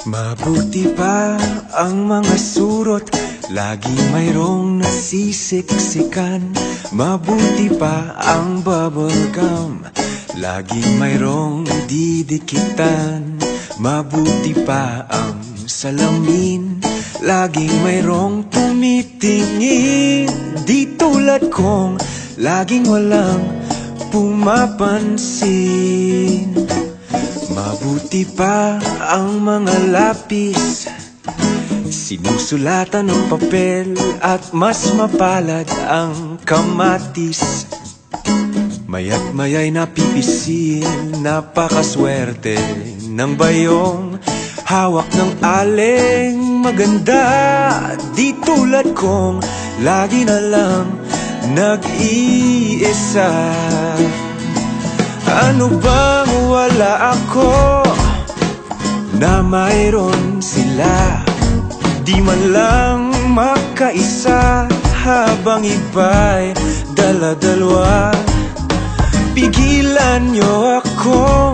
Mabuti pa ang mga surot, lagi mayroong nasisiksikan. Mabuti pa ang bubblegum, lagi mayroong didikitan. Mabuti pa ang salamin, laging mayroong tumitingin. Di tulad kong laging walang pumapansin. Mabuti pa ang mga lapis, sinusulatan ng papel, at mas mapalad ang kamatis. Maya't maya'y napipisil, napakaswerte ng bayong hawak ng aleng maganda. Di tulad kong lagi na lang nag-iisa. Ano bang wala ako na mayroon sila? Di man lang makaisa habang iba'y dala-dalawa. Pigilan niyo ako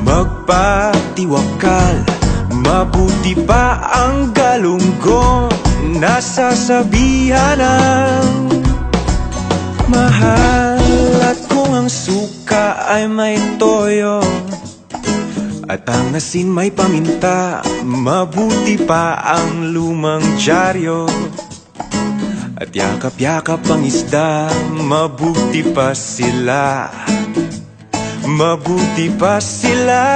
magpatiwakal. Mabuti pa ang galunggong nasasabihan ng mahal. At kung ang suka ay may toyo at ang asin may paminta, mabuti pa ang lumang dyaryo at yakap-yakap ang isda. Mabuti pa sila, mabuti pa sila.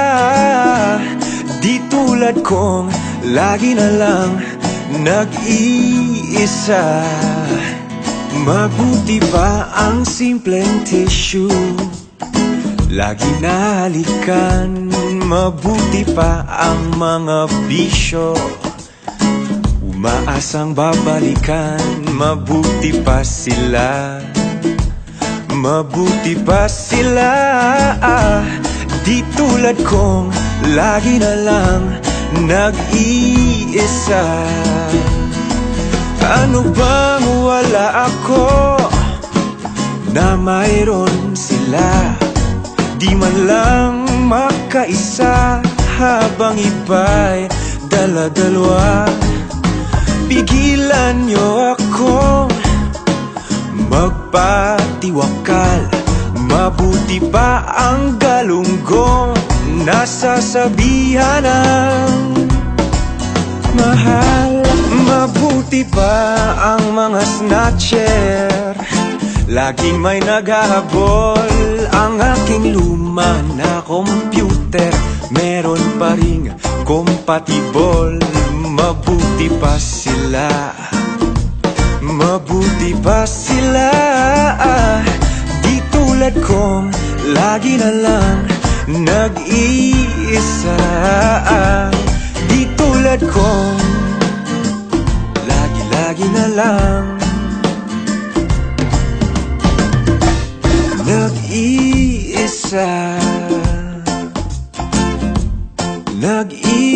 Di tulad kong lagi na lang nag-iisa. Mabuti pa ang simpleng tissue, lagi nahalikan. Mabuti pa ang mga bisyo, umaasang babalikan. Mabuti pa sila, mabuti pa sila. Di tulad kong lagi na lang nag-iisa. Ano bang wala ako na mayroon sila? Di man lang makaisa habang iba'y dala-dalawa. Pigilan niyo ako magpatiwakal. Mabuti pa ang galunggong nasasabihan ng mahal. Mabuti pa ang mga snatcher, laging may naghahabol. Ang aking luma na computer, meron pa ring compatible. Mabuti pa sila, mabuti pa sila. Di tulad kong lagi na lang nag-iisa. Di tulad kong lagi na lang nag-iisa. Nag-iisa.